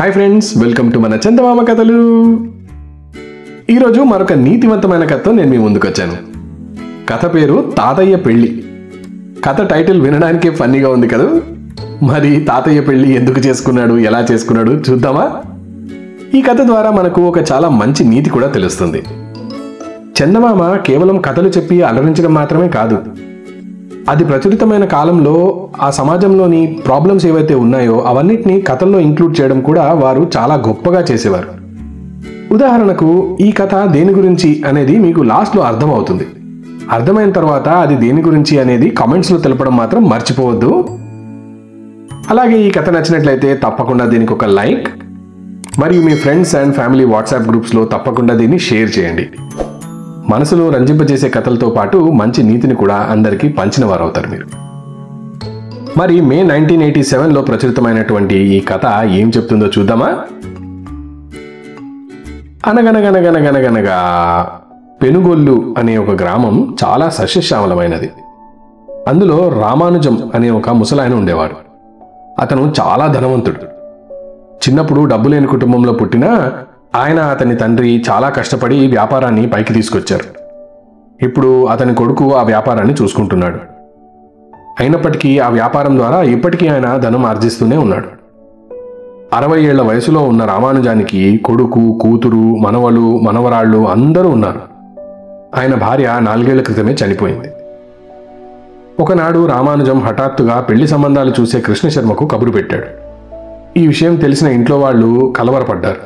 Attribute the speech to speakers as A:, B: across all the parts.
A: Hi friends, welcome to మన చందమామ కథలు. ఈరోజు మరొక నీతివంతమైన కథతో నేను మీ ముందుకు వచ్చాను. కథ పేరు తాతయ్య పెళ్ళి. కథ టైటిల్ వినడానికే ఫన్నీగా ఉంది కదా. మరి తాతయ్య పెళ్ళి ఎందుకు చేసుకున్నాడు, ఎలా చేసుకున్నాడు చూద్దామా? ఈ కథ ద్వారా మనకు ఒక చాలా మంచి నీతి కూడా తెలుస్తుంది. చందమామ కేవలం కథలు చెప్పి అలరించడం మాత్రమే కాదు, అది ప్రచురితమైన కాలంలో ఆ సమాజంలోని ప్రాబ్లమ్స్ ఏవైతే ఉన్నాయో అవన్నిటిని కథల్లో ఇంక్లూడ్ చేయడం కూడా వారు చాలా గొప్పగా చేసేవారు. ఉదాహరణకు, ఈ కథ దేని గురించి అనేది మీకు లాస్ట్లో అర్థమవుతుంది. అర్థమైన తర్వాత అది దేని గురించి అనేది కామెంట్స్లో తెలపడం మాత్రం మర్చిపోవద్దు. అలాగే ఈ కథ నచ్చినట్లయితే తప్పకుండా దీనికి ఒక లైక్, మరియు మీ ఫ్రెండ్స్ అండ్ ఫ్యామిలీ వాట్సాప్ గ్రూప్స్లో తప్పకుండా దీన్ని షేర్ చేయండి. మనసులో రంజింపజేసే కథలతో పాటు మంచి నీతిని కూడా అందరికీ పంచిన వారు అవుతారు మీరు. మరి మే 1987లో ప్రచురితమైనటువంటి ఈ కథ ఏం చెప్తుందో చూద్దామా? అనగనగనగనగనగనగా పెనుగొల్లు అనే ఒక గ్రామం చాలా సస్యశ్యామలమైనది. అందులో రామానుజం అనే ఒక ముసలాయన ఉండేవాడు. అతను చాలా ధనవంతుడు. చిన్నప్పుడు డబ్బు లేని కుటుంబంలో పుట్టినా ఆయన, అతని తండ్రి చాలా కష్టపడి వ్యాపారాన్ని పైకి తీసుకొచ్చారు. ఇప్పుడు అతని కొడుకు ఆ వ్యాపారాన్ని చూసుకుంటున్నాడు. అయినప్పటికీ ఆ వ్యాపారం ద్వారా ఇప్పటికీ ఆయన ధనం ఆర్జిస్తూనే ఉన్నాడు. 60 ఏళ్ల వయసులో ఉన్న రామానుజానికి కొడుకు, కూతురు, మనవలు, మనవరాళ్ళు అందరూ ఉన్నారు. ఆయన భార్య 4 ఏళ్ల క్రితమే చనిపోయింది. ఒకనాడు రామానుజం హఠాత్తుగా పెళ్లి సంబంధాలు చూసే కృష్ణశర్మకు కబురు పెట్టాడు. ఈ విషయం తెలిసిన ఇంట్లో వాళ్ళు కలవరపడ్డారు.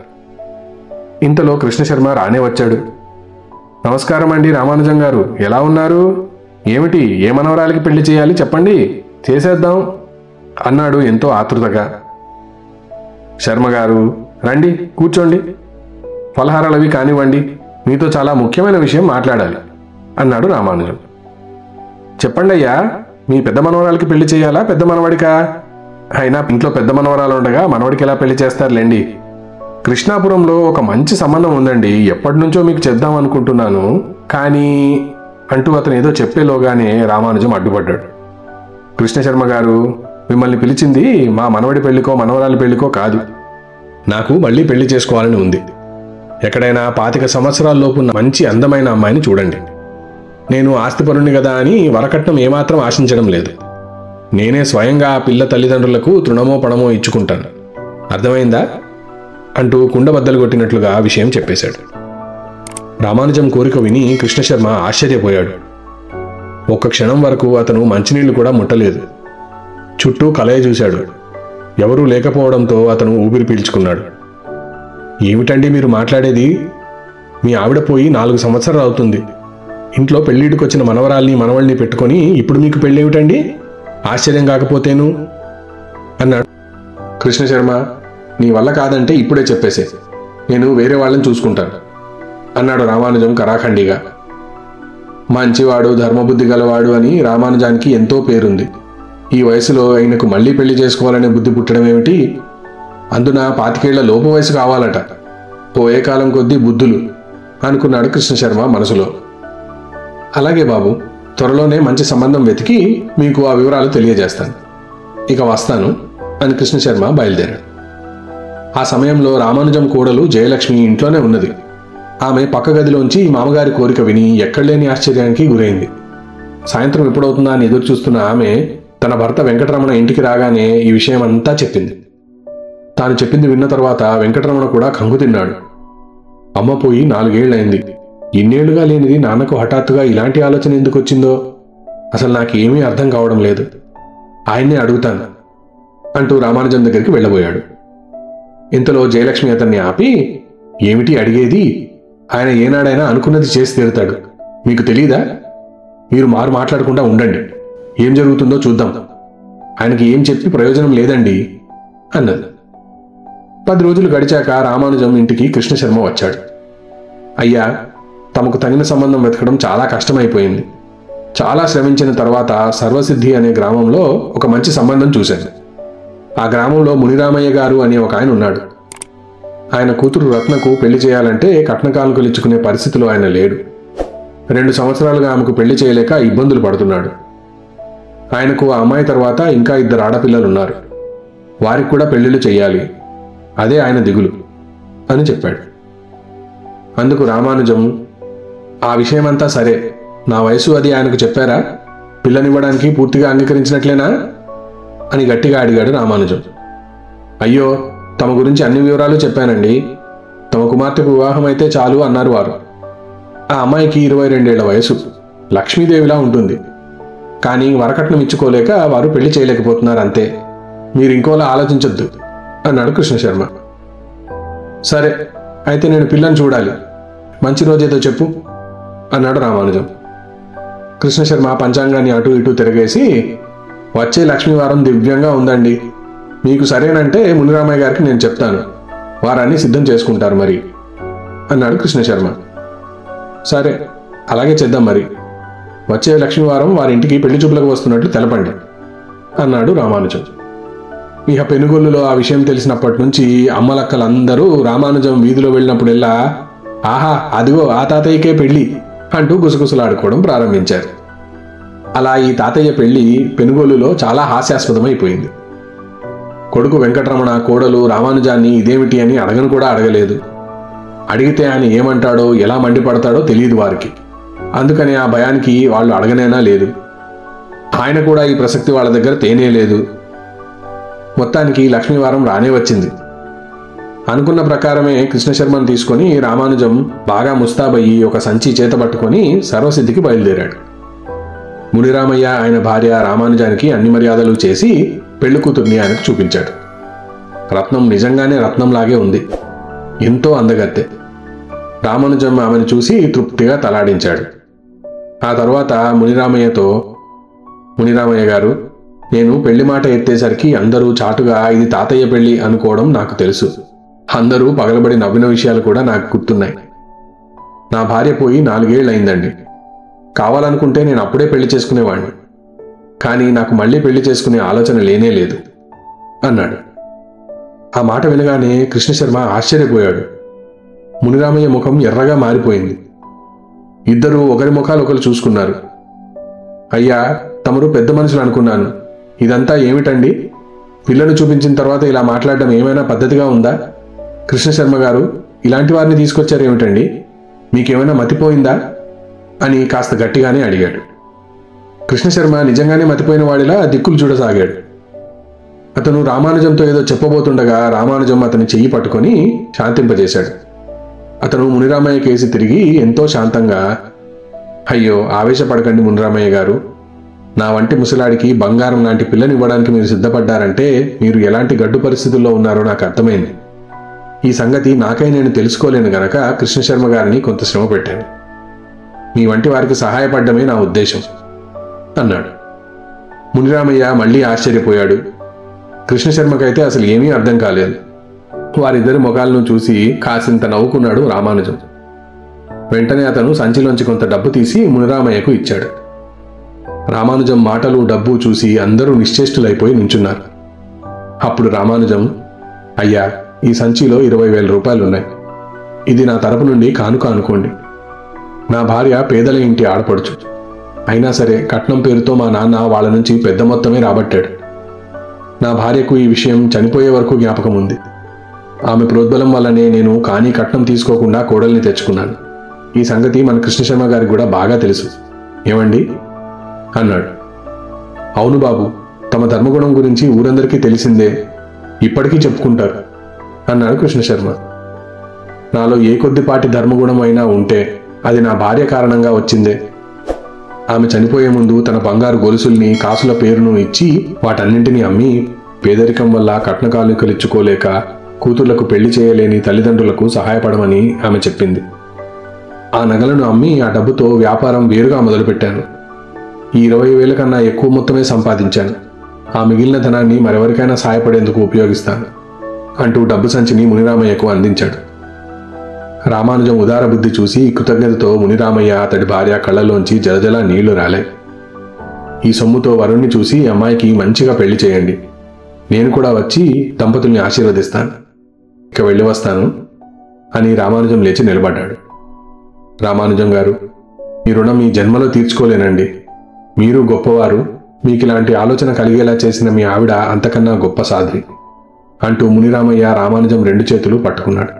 A: ఇంతలో కృష్ణశర్మ రానే వచ్చాడు. నమస్కారం అండి రామానుజం గారు, ఎలా ఉన్నారు? ఏమిటి, ఏ మనవరాలకి పెళ్లి చేయాలి చెప్పండి, చేసేద్దాం అన్నాడు ఎంతో ఆతృతగా. శర్మగారు, రండి కూర్చోండి, ఫలహారాలవి కానివ్వండి, మీతో చాలా ముఖ్యమైన విషయం మాట్లాడాలి అన్నాడు రామానుజం. చెప్పండి అయ్యా, మీ పెద్ద మనవరాలకి పెళ్లి చేయాలా, పెద్ద మనవడికా? అయినా ఇంట్లో పెద్ద మనవరాలు ఉండగా మనవడికి ఎలా పెళ్లి చేస్తారులేండి. కృష్ణాపురంలో ఒక మంచి సంబంధం ఉందండి, ఎప్పటి నుంచో మీకు చెప్దాం అనుకుంటున్నాను కానీ అంటూ అతను ఏదో చెప్పేలోగానే రామానుజం అడ్డుపడ్డాడు. కృష్ణశర్మ గారు, మిమ్మల్ని పిలిచింది మా మనవడి పెళ్లికో మనవరాలి పెళ్లికో కాదు. నాకు మళ్ళీ పెళ్లి చేసుకోవాలని ఉంది. ఎక్కడైనా 25 సంవత్సరాల్లోపు మంచి అందమైన అమ్మాయిని చూడండి. నేను ఆస్తిపరుణ్ణి కదా అని వరకట్నం ఏమాత్రం ఆశించడం లేదు. నేనే స్వయంగా ఆ పిల్ల తల్లిదండ్రులకు తృణమో పణమో ఇచ్చుకుంటాను. అర్థమైందా అంటూ కుండబద్దలు కొట్టినట్లుగా విషయం చెప్పేశాడు. రామానుజం కోరిక విని కృష్ణశర్మ ఆశ్చర్యపోయాడు. ఒక్క క్షణం వరకు అతను మంచినీళ్లు కూడా ముట్టలేదు. చుట్టూ కలయ చూశాడు. ఎవరూ లేకపోవడంతో అతను ఊపిరి పీల్చుకున్నాడు. ఏమిటండి మీరు మాట్లాడేది? మీ ఆవిడ పోయి 4 సంవత్సరాలు అవుతుంది. ఇంట్లో పెళ్లిడికొచ్చిన మనవరాల్ని మనవల్ని పెట్టుకొని ఇప్పుడు మీకు పెళ్ళేమిటండి? ఆశ్చర్యం కాకపోతేను అన్నాడు. కృష్ణశర్మ, నీ వల్ల కాదంటే ఇప్పుడే చెప్పేసే, నేను వేరే వాళ్ళని చూసుకుంటాను అన్నాడు రామానుజం కరాఖండిగా. మంచివాడు, ధర్మబుద్ధి గలవాడు అని రామానుజానికి ఎంతో పేరుంది. ఈ వయసులో ఆయనకు మళ్ళీ పెళ్లి చేసుకోవాలనే బుద్ధి పుట్టడం ఏమిటి? అందున 25 ఏళ్ల లోపు వయసు కావాలట. పోయే కాలం కొద్దీ బుద్ధులు అనుకున్నాడు కృష్ణశర్మ మనసులో. అలాగే బాబు, త్వరలోనే మంచి సంబంధం వెతికి మీకు ఆ వివరాలు తెలియజేస్తాను. ఇక వస్తాను అని కృష్ణశర్మ బయలుదేరాడు. ఆ సమయంలో రామానుజం కోడలు జయలక్ష్మి ఇంట్లోనే ఉన్నది. ఆమె పక్క గదిలోంచి మామగారి కోరిక విని ఎక్కడలేని ఆశ్చర్యానికి గురైంది. సాయంత్రం ఎప్పుడవుతుందా అని ఎదురు చూస్తున్న ఆమె తన భర్త వెంకటరమణ ఇంటికి రాగానే ఈ విషయం అంతా చెప్పింది. తాను చెప్పింది విన్న తర్వాత వెంకటరమణ కూడా కంగు తిన్నాడు. అమ్మ పోయి 4 ఏళ్లైంది. ఇన్నేళ్లుగా లేనిది నాన్నకు హఠాత్తుగా ఇలాంటి ఆలోచన ఎందుకు వచ్చిందో అసలు నాకేమీ అర్థం కావడం లేదు. ఆయన్నే అడుగుతాను అంటూ రామానుజం దగ్గరికి వెళ్ళబోయాడు. ఇంతలో జయలక్ష్మి అతన్ని ఆపి, ఏమిటి అడిగేది? ఆయన ఏనాడైనా అనుకున్నది చేసి తీరుతాడు. మీకు తెలీదా? మీరు మాట్లాడకుండా ఉండండి, ఏం జరుగుతుందో చూద్దాం. ఆయనకి ఏం చెప్పి ప్రయోజనం లేదండి అన్నది. 10 రోజులు గడిచాక రామానుజం ఇంటికి కృష్ణశర్మ వచ్చాడు. అయ్యా, తమకు తగిన సంబంధం వెతకడం చాలా కష్టమైపోయింది. చాలా శ్రమించిన తర్వాత సర్వసిద్ధి అనే గ్రామంలో ఒక మంచి సంబంధం చూశాను. ఆ గ్రామంలో మునిరామయ్య గారు అనే ఒక ఆయన ఉన్నాడు. ఆయన కూతురు రత్నకు పెళ్లి చేయాలంటే కట్న కానుకలు ఇచ్చుకునే పరిస్థితిలో ఆయన లేడు. 2 సంవత్సరాలుగా ఆమెకు పెళ్లి చేయలేక ఇబ్బందులు పడుతున్నాడు. ఆయనకు ఆ అమ్మాయి తర్వాత ఇంకా 2 ఆడపిల్లలున్నారు. వారికి కూడా పెళ్లిళ్ళు చెయ్యాలి. అదే ఆయన దిగులు అని చెప్పాడు. అందుకు రామానుజం, ఆ విషయమంతా సరే, నా వయసు అది ఆయనకు చెప్పారా? పిల్లనివ్వడానికి పూర్తిగా అంగీకరించినట్లేనా అని గట్టిగా అడిగాడు రామానుజం. అయ్యో, తమ గురించి అన్ని వివరాలు చెప్పానండి. తమ కుమార్తెకు వివాహం అయితే చాలు అన్నారు వారు. ఆ అమ్మాయికి 22 ఏళ్ల వయసు, లక్ష్మీదేవిలా ఉంటుంది. కానీ వరకట్నం ఇచ్చుకోలేక వారు పెళ్లి చేయలేకపోతున్నారు అంతే. మీరు ఇంకోలా ఆలోచించొద్దు అన్నాడు కృష్ణశర్మ. సరే, అయితే నేను పిల్లని చూడాలి. మంచి రోజేదో చెప్పు అన్నాడు రామానుజం. కృష్ణశర్మ పంచాంగాన్ని అటు ఇటు తిరగేసి, వచ్చే లక్ష్మీవారం దివ్యంగా ఉందండి. మీకు సరేనంటే మునిరామయ్య గారికి నేను చెప్తాను, వారాన్ని సిద్ధం చేసుకుంటారు మరి అన్నాడు కృష్ణశర్మ. సరే, అలాగే చేద్దాం మరి. వచ్చే లక్ష్మీవారం వారింటికి పెళ్లి చూపులకు వస్తున్నట్లు తెలపండి అన్నాడు రామానుజం. ఇక పెనుగొల్లులో ఆ విషయం తెలిసినప్పటి నుంచి అమ్మలక్కలందరూ రామానుజం వీధిలో వెళ్ళినప్పుడెల్లా, ఆహా, అదిగో ఆ తాతయ్యకే పెళ్లి అంటూ గుసగుసలాడుకోవడం ప్రారంభించారు. అలా ఈ తాతయ్య పెళ్లి పెనుగొల్లులో చాలా హాస్యాస్పదమైపోయింది. కొడుకు వెంకటరమణ కోడలు రామానుజాన్ని ఇదేమిటి అని అడగను కూడా అడగలేదు. అడిగితే ఆయన ఏమంటాడో, ఎలా మండిపడతాడో తెలియదు వారికి. అందుకని ఆ భయానికి వాళ్ళు అడగనేనా లేదు. ఆయన కూడా ఈ ప్రసక్తి వాళ్ళ దగ్గర తేనే లేదు. మొత్తానికి లక్ష్మీవారం రానే వచ్చింది. అనుకున్న ప్రకారమే కృష్ణశర్మను తీసుకొని రామానుజం బాగా ముస్తాబయ్యి ఒక సంచి చేతబట్టుకొని సర్వసిద్ధికి బయలుదేరాడు. మునిరామయ్య ఆయన భార్య రామానుజానికి అన్ని మర్యాదలు చేసి పెళ్లి కూతుర్ని ఆయనకు చూపించాడు. రత్నం నిజంగానే రత్నంలాగే ఉంది, ఎంతో అందగత్తె. రామానుజం ఆమెను చూసి తృప్తిగా తలాడించాడు. ఆ తర్వాత మునిరామయ్యతో, మునిరామయ్య గారు, నేను పెళ్లి మాట ఎత్తేసరికి అందరూ చాటుగా ఇది తాతయ్య పెళ్లి అనుకోవడం నాకు తెలుసు. అందరూ పగలబడి నవ్విన విషయాలు కూడా నాకు గుర్తున్నాయి. నా భార్య పోయి 4 ఏళ్లయిందండి. కావాలనుకుంటే నేను అప్పుడే పెళ్లి చేసుకునేవాడిని. కానీ నాకు మళ్ళీ పెళ్లి చేసుకునే ఆలోచన లేనే లేదు అన్నాడు. ఆ మాట వినగానే కృష్ణశర్మ ఆశ్చర్యపోయాడు. మునిరామయ్య ముఖం ఎర్రగా మారిపోయింది. ఇద్దరూ ఒకరి ముఖాలు ఒకరు చూసుకున్నారు. అయ్యా, తమరు పెద్ద మనుషులు అనుకున్నాను. ఇదంతా ఏమిటండి? పిల్లను చూపించిన తర్వాత ఇలా మాట్లాడడం ఏమైనా పద్ధతిగా ఉందా? కృష్ణశర్మ గారు, ఇలాంటి వారిని తీసుకొచ్చారేమిటండి? మీకేమైనా మతిపోయిందా అని కాస్త గట్టిగానే అడిగాడు. కృష్ణశర్మ నిజంగానే మతిపోయిన వాడిలా దిక్కులు చూడసాగాడు. అతను రామానుజంతో ఏదో చెప్పబోతుండగా రామానుజం అతని చెయ్యి పట్టుకొని శాంతింపజేశాడు. అతను మునిరామయ్య కేసి తిరిగి ఎంతో శాంతంగా, అయ్యో, ఆవేశపడకండి మునిరామయ్య గారు. నా వంటి ముసలాడికి బంగారం లాంటి పిల్లనివ్వడానికి మీరు సిద్ధపడ్డారంటే మీరు ఎలాంటి గడ్డు పరిస్థితుల్లో ఉన్నారో నాకు అర్థమైంది. ఈ సంగతి నాకై నేను తెలుసుకోలేను గనక కృష్ణశర్మ గారిని కొంత శ్రమ పెట్టాను. మీ వంటి వారికి సహాయపడ్డమే నా ఉద్దేశం అన్నాడు. మునిరామయ్య మళ్ళీ ఆశ్చర్యపోయాడు. కృష్ణశర్మకైతే అసలు ఏమీ అర్థం కాలేదు. వారిద్దరి ముఖాలను చూసి కాసింత నవ్వుకున్నాడు రామానుజం. వెంటనే అతను సంచిలోంచి కొంత డబ్బు తీసి మునిరామయ్యకు ఇచ్చాడు. రామానుజం మాటలు డబ్బు చూసి అందరూ నిశ్చేష్టులైపోయి నించున్నారు. అప్పుడు రామానుజం, అయ్యా, ఈ సంచిలో 20,000 రూపాయలున్నాయి. ఇది నా తరపు నుండి కానుక అనుకోండి. నా భార్య పేదల ఇంటి ఆడపడుచు. అయినా సరే కట్నం పేరుతో మా నాన్న వాళ్ళ నుంచి పెద్ద మొత్తమే రాబట్టాడు. నా భార్యకు ఈ విషయం చనిపోయే వరకు జ్ఞాపకం ఉంది. ఆమె ప్రోద్బలం వల్లనే నేను కానీ కట్నం తీసుకోకుండా కోడల్ని తెచ్చుకున్నాను. ఈ సంగతి మన కృష్ణశర్మ గారికి కూడా బాగా తెలుసు. ఏమండి అన్నాడు. అవును బాబు, తమ ధర్మగుణం గురించి ఊరందరికీ తెలిసిందే, ఇప్పటికీ చెప్పుకుంటారు అన్నాడు కృష్ణశర్మ. నాలో ఏ కొద్దిపాటి ధర్మగుణం అయినా ఉంటే అది నా భార్య కారణంగా వచ్చిందే. ఆమె చనిపోయే ముందు తన బంగారు గొలుసుల్ని, కాసుల పేరును ఇచ్చి వాటన్నింటినీ అమ్మి పేదరికం వల్ల కట్న కానుకలిచ్చుకోలేక కూతుళ్లకు పెళ్లి చేయలేని తల్లిదండ్రులకు సహాయపడమని ఆమె చెప్పింది. ఆ నగలను అమ్మి ఆ డబ్బుతో వ్యాపారం వేరుగా మొదలుపెట్టాను. ఈ 20,000 కన్నా ఎక్కువ మొత్తమే సంపాదించాను. ఆ మిగిలిన ధనాన్ని మరెవరికైనా సహాయపడేందుకు ఉపయోగిస్తాను అంటూ డబ్బు సంచిని మునిరామయ్యకు అందించాడు. రామానుజం ఉదార బుద్ధి చూసి కృతజ్ఞతతో మునిరామయ్య అతడి భార్య కళ్ళలోంచి జలజల నీళ్లు రాలే. ఈ సొమ్ముతో వరుణ్ణి చూసి అమ్మాయికి మంచిగా పెళ్లి చేయండి. నేను కూడా వచ్చి దంపతుల్ని ఆశీర్వదిస్తాను. ఇక వెళ్ళి వస్తాను అని రామానుజం లేచి నిలబడ్డాడు. రామానుజం గారు, ఈ రుణం ఈ జన్మలో తీర్చుకోలేనండి. మీరు గొప్పవారు. మీకు ఇలాంటి ఆలోచన కలిగేలా చేసిన మీ ఆవిడ అంతకన్నా గొప్ప సాధ్వి. అంటూ మునిరామయ్య రామానుజం 2 చేతులు పట్టుకున్నాడు.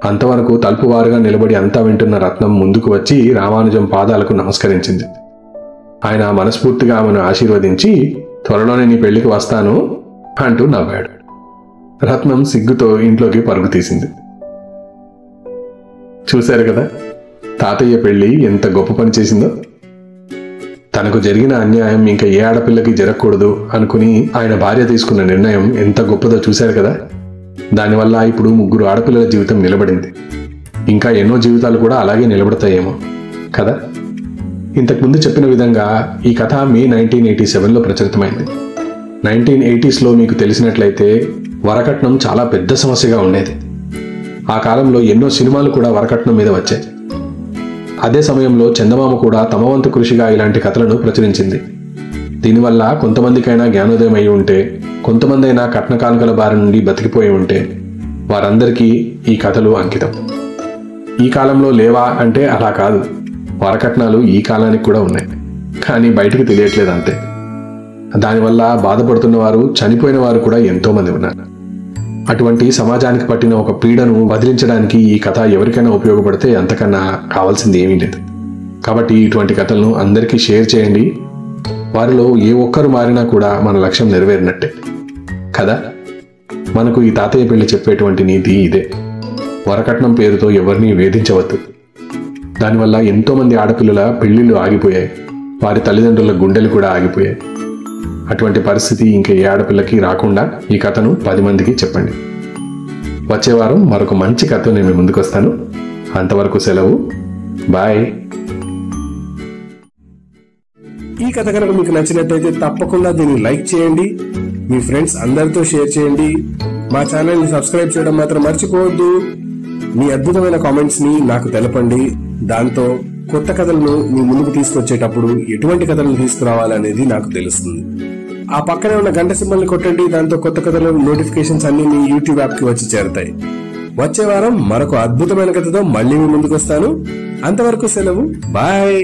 A: అంతవరకు తలుపువారుగా నిలబడి అంతా వింటున్న రత్నం ముందుకు వచ్చి రామానుజం పాదాలకు నమస్కరించింది. ఆయన మనస్ఫూర్తిగా ఆమెను ఆశీర్వదించి త్వరలోనే నీ పెళ్లికి వస్తాను అంటూ నవ్వాడు. రత్నం సిగ్గుతో ఇంట్లోకి పరుగు తీసింది. చూశారు కదా తాతయ్య పెళ్లి ఎంత గొప్ప పని చేసిందో. తనకు జరిగిన అన్యాయం ఇంకా ఏ ఆడపిల్లకి జరగకూడదు అనుకుని ఆయన భార్య తీసుకున్న నిర్ణయం ఎంత గొప్పదో చూశారు కదా. దానివల్ల ఇప్పుడు 3 ఆడపిల్లల జీవితం నిలబడింది. ఇంకా ఎన్నో జీవితాలు కూడా అలాగే నిలబడతాయేమో కదా. ఇంతకుముందు చెప్పిన విధంగా ఈ కథ మే 1987లో ప్రచురితమైంది. 1980స్లో మీకు తెలిసినట్లయితే వరకట్నం చాలా పెద్ద సమస్యగా ఉండేది. ఆ కాలంలో ఎన్నో సినిమాలు కూడా వరకట్నం మీద వచ్చాయి. అదే సమయంలో చందమామ కూడా తమ వంతు కృషిగా ఇలాంటి కథలను ప్రచురించింది. దీనివల్ల కొంతమందికైనా జ్ఞానోదయం అయి ఉంటే, కొంతమంది అయినా కట్న కానుకల బారి నుండి బతికిపోయి ఉంటే వారందరికీ ఈ కథలు అంకితం. ఈ కాలంలో లేవా అంటే అలా కాదు, వరకట్నాలు ఈ కాలానికి కూడా ఉన్నాయి, కానీ బయటికి తెలియట్లేదు అంతే. దానివల్ల బాధపడుతున్న వారు, చనిపోయిన వారు కూడా ఎంతోమంది ఉన్నారు. అటువంటి సమాజానికి పట్టిన ఒక పీడను వదిలించడానికి ఈ కథ ఎవరికైనా ఉపయోగపడితే అంతకన్నా కావాల్సింది ఏమీ లేదు. కాబట్టి ఇటువంటి కథలను అందరికీ షేర్ చేయండి. వారిలో ఏ ఒక్కరు మారినా కూడా మన లక్ష్యం నెరవేరినట్టే కదా. మనకు ఈ తాతయ్య పెళ్లి చెప్పేటువంటి నీతి ఇదే. వరకట్నం పేరుతో ఎవరిని వేధించవద్దు. దానివల్ల ఎంతోమంది ఆడపిల్లల పెళ్లిళ్ళు ఆగిపోయాయి, వారి తల్లిదండ్రుల గుండెలు కూడా ఆగిపోయాయి. అటువంటి పరిస్థితి ఇంకా ఏ ఆడపిల్లకి రాకుండా ఈ కథను 10 మందికి చెప్పండి. వచ్చే వారం మరొక మంచి కథతో నేను ముందుకు వస్తాను. అంతవరకు సెలవు, బాయ్.
B: ఈ కథ కనుక మీకు నచ్చినట్టయితే తప్పకుండా దీన్ని లైక్ చేయండి, మీ ఫ్రెండ్స్ అందరితో షేర్ చేయండి. మా ఛానల్ని సబ్స్క్రైబ్ చేయడం మాత్రం మర్చిపోవద్దు. మీ అద్భుతమైన కామెంట్స్ ని నాకు తెలపండి. దాంతో కొత్త కథలను మీ ముందుకు తీసుకొచ్చేటప్పుడు ఎటువంటి కథలను తీసుకురావాలనేది నాకు తెలుస్తుంది. ఆ పక్కనే ఉన్న గంట సింబల్ని కొట్టండి. దాంతో కొత్త కథల నోటిఫికేషన్స్ అన్ని మీ యూట్యూబ్ యాప్ కి వచ్చి చేరుతాయి. వచ్చే వారం మరొక అద్భుతమైన కథతో మళ్ళీ మీ ముందుకు వస్తాను. అంతవరకు సెలవు, బాయ్.